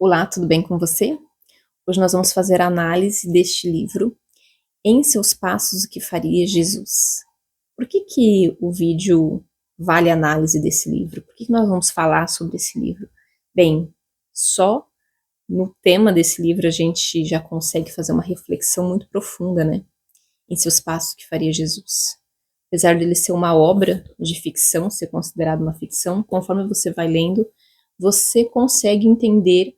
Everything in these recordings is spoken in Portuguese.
Olá, tudo bem com você? Hoje nós vamos fazer a análise deste livro, Em Seus Passos, o que Faria Jesus. Por que o vídeo vale a análise desse livro? Por que nós vamos falar sobre esse livro? Bem, só no tema desse livro a gente já consegue fazer uma reflexão muito profunda, né? Em Seus Passos, o que Faria Jesus. Apesar dele ser uma obra de ficção, ser considerado uma ficção, conforme você vai lendo, você consegue entender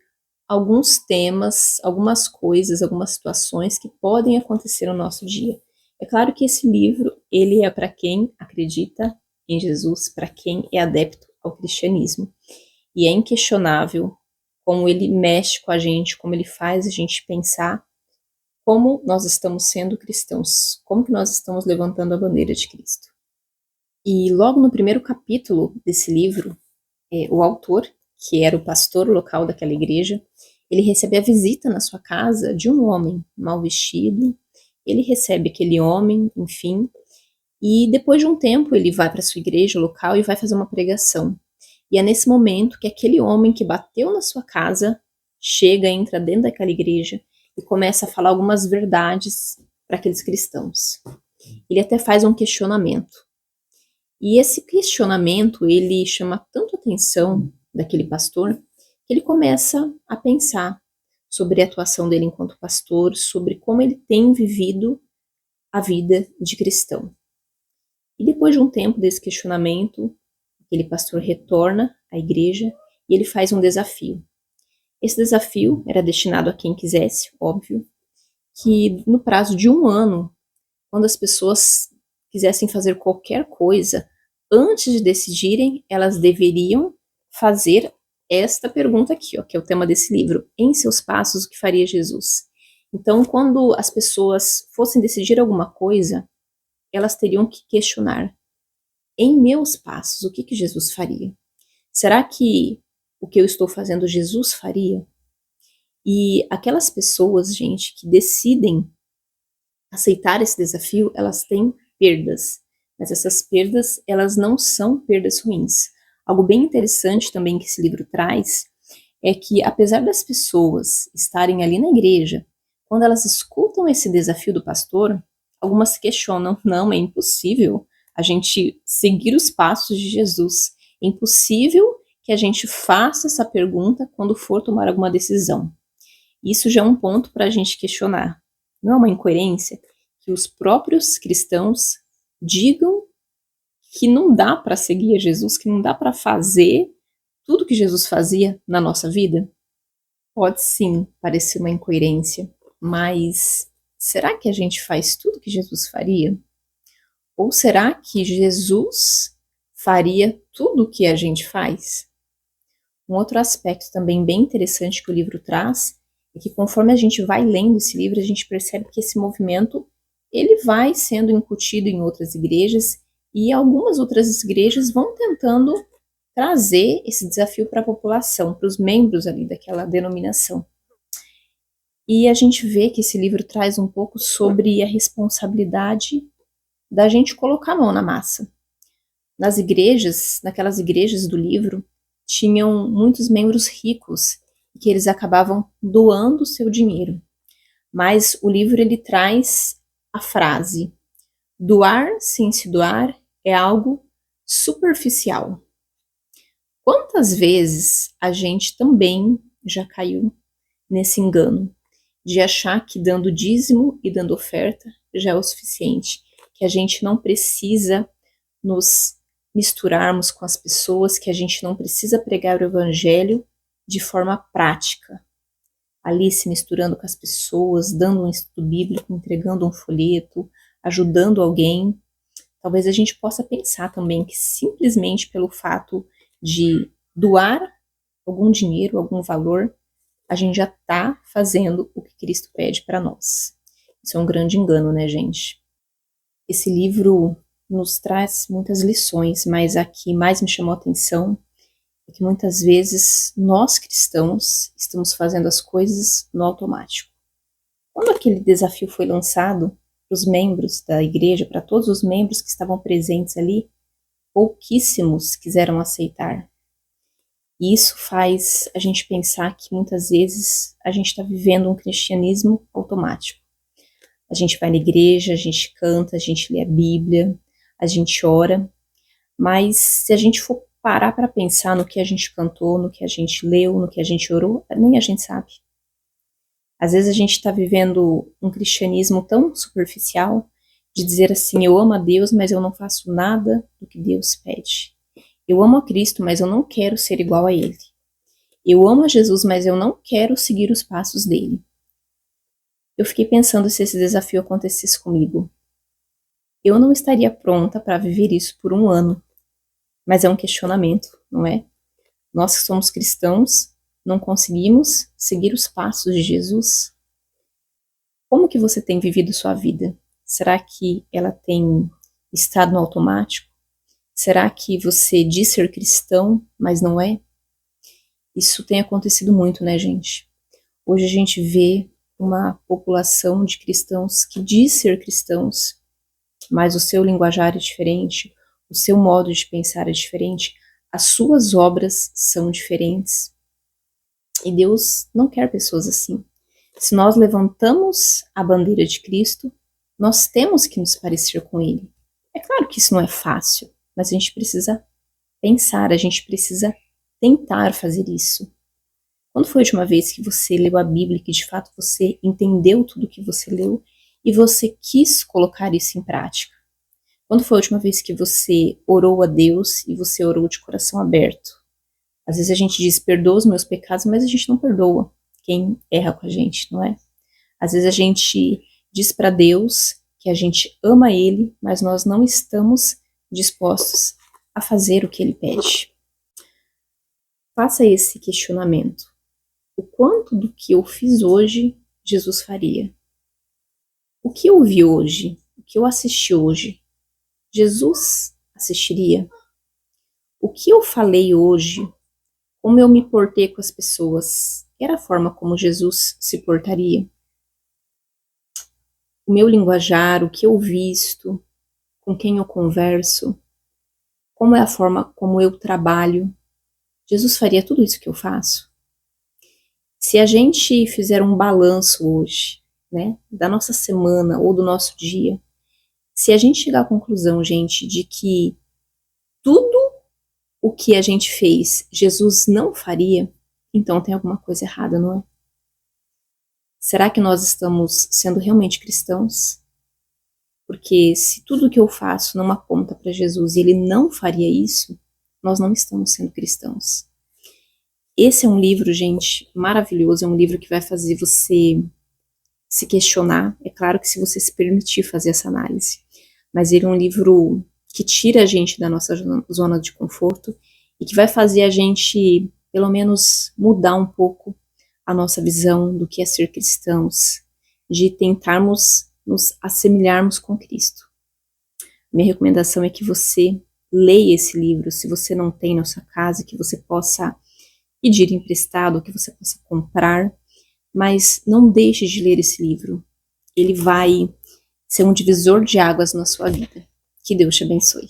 alguns temas, algumas coisas, algumas situações que podem acontecer no nosso dia. É claro que esse livro, ele é para quem acredita em Jesus, para quem é adepto ao cristianismo. E é inquestionável como ele mexe com a gente, como ele faz a gente pensar como nós estamos sendo cristãos, como que nós estamos levantando a bandeira de Cristo. E logo no primeiro capítulo desse livro, o autor, que era o pastor local daquela igreja, ele recebe a visita na sua casa de um homem mal vestido. Ele recebe aquele homem, enfim, e depois de um tempo ele vai para sua igreja local e vai fazer uma pregação. E é nesse momento que aquele homem que bateu na sua casa chega, entra dentro daquela igreja e começa a falar algumas verdades para aqueles cristãos. Ele até faz um questionamento. E esse questionamento, ele chama tanto a atenção daquele pastor, que ele começa a pensar sobre a atuação dele enquanto pastor, sobre como ele tem vivido a vida de cristão. E depois de um tempo desse questionamento, aquele pastor retorna à igreja e ele faz um desafio. Esse desafio era destinado a quem quisesse, óbvio, que no prazo de 1 ano, quando as pessoas quisessem fazer qualquer coisa, antes de decidirem, elas deveriam fazer esta pergunta aqui, ó, que é o tema desse livro. Em seus passos, o que faria Jesus? Então, quando as pessoas fossem decidir alguma coisa, elas teriam que questionar: em meus passos, o que Jesus faria? Será que o que eu estou fazendo Jesus faria? E aquelas pessoas, gente, que decidem aceitar esse desafio, elas têm perdas. Mas essas perdas, elas não são perdas ruins. Algo bem interessante também que esse livro traz é que, apesar das pessoas estarem ali na igreja, quando elas escutam esse desafio do pastor, algumas se questionam: não, é impossível a gente seguir os passos de Jesus. É impossível que a gente faça essa pergunta quando for tomar alguma decisão. Isso já é um ponto para a gente questionar. Não é uma incoerência que os próprios cristãos digam que não dá para seguir a Jesus, que não dá para fazer tudo que Jesus fazia na nossa vida? Pode sim parecer uma incoerência, mas será que a gente faz tudo que Jesus faria? Ou será que Jesus faria tudo o que a gente faz? Um outro aspecto também bem interessante que o livro traz é que, conforme a gente vai lendo esse livro, a gente percebe que esse movimento ele vai sendo incutido em outras igrejas, e algumas outras igrejas vão tentando trazer esse desafio para a população, para os membros ali daquela denominação. E a gente vê que esse livro traz um pouco sobre a responsabilidade da gente colocar a mão na massa. Nas igrejas, naquelas igrejas do livro, tinham muitos membros ricos e que eles acabavam doando o seu dinheiro. Mas o livro ele traz a frase: doar sem se doar é algo superficial. Quantas vezes a gente também já caiu nesse engano de achar que dando dízimo e dando oferta já é o suficiente, que a gente não precisa nos misturarmos com as pessoas, que a gente não precisa pregar o evangelho de forma prática, ali se misturando com as pessoas, dando um estudo bíblico, entregando um folheto, ajudando alguém. Talvez a gente possa pensar também que simplesmente pelo fato de doar algum dinheiro, algum valor, a gente já está fazendo o que Cristo pede para nós. Isso é um grande engano, né, gente? Esse livro nos traz muitas lições, mas a que mais me chamou a atenção é que muitas vezes nós cristãos estamos fazendo as coisas no automático. Quando aquele desafio foi lançado para os membros da igreja, para todos os membros que estavam presentes ali, pouquíssimos quiseram aceitar. E isso faz a gente pensar que muitas vezes a gente está vivendo um cristianismo automático. A gente vai na igreja, a gente canta, a gente lê a Bíblia, a gente ora, mas se a gente for parar para pensar no que a gente cantou, no que a gente leu, no que a gente orou, nem a gente sabe. Às vezes a gente está vivendo um cristianismo tão superficial de dizer assim, eu amo a Deus, mas eu não faço nada do que Deus pede. Eu amo a Cristo, mas eu não quero ser igual a Ele. Eu amo a Jesus, mas eu não quero seguir os passos dele. Eu fiquei pensando se esse desafio acontecesse comigo. Eu não estaria pronta para viver isso por um ano. Mas é um questionamento, não é? Nós que somos cristãos, não conseguimos seguir os passos de Jesus? Como que você tem vivido sua vida? Será que ela tem estado no automático? Será que você diz ser cristão, mas não é? Isso tem acontecido muito, né, gente? Hoje a gente vê uma população de cristãos que diz ser cristãos, mas o seu linguajar é diferente, o seu modo de pensar é diferente, as suas obras são diferentes. E Deus não quer pessoas assim. Se nós levantamos a bandeira de Cristo, nós temos que nos parecer com Ele. É claro que isso não é fácil, mas a gente precisa pensar, a gente precisa tentar fazer isso. Quando foi a última vez que você leu a Bíblia, que de fato você entendeu tudo que você leu e você quis colocar isso em prática? Quando foi a última vez que você orou a Deus e você orou de coração aberto? Às vezes a gente diz, perdoa os meus pecados, mas a gente não perdoa quem erra com a gente, não é? Às vezes a gente diz para Deus que a gente ama Ele, mas nós não estamos dispostos a fazer o que Ele pede. Faça esse questionamento. O quanto do que eu fiz hoje, Jesus faria? O que eu vi hoje, o que eu assisti hoje, Jesus assistiria? O que eu falei hoje, como eu me portei com as pessoas, era a forma como Jesus se portaria? O meu linguajar, o que eu visto, com quem eu converso, como é a forma como eu trabalho, Jesus faria tudo isso que eu faço? Se a gente fizer um balanço hoje, né, da nossa semana ou do nosso dia, se a gente chegar à conclusão, gente, de que tudo o que a gente fez, Jesus não faria, então tem alguma coisa errada, não é? Será que nós estamos sendo realmente cristãos? Porque se tudo o que eu faço não aponta para Jesus e ele não faria isso, nós não estamos sendo cristãos. Esse é um livro, gente, maravilhoso, é um livro que vai fazer você se questionar. É claro que se você se permitir fazer essa análise, mas ele é um livro que tira a gente da nossa zona de conforto e que vai fazer a gente, pelo menos, mudar um pouco a nossa visão do que é ser cristãos, de tentarmos nos assemelharmos com Cristo. Minha recomendação é que você leia esse livro, se você não tem na sua casa, que você possa pedir emprestado, que você possa comprar, mas não deixe de ler esse livro. Ele vai ser um divisor de águas na sua vida. Que Deus te abençoe.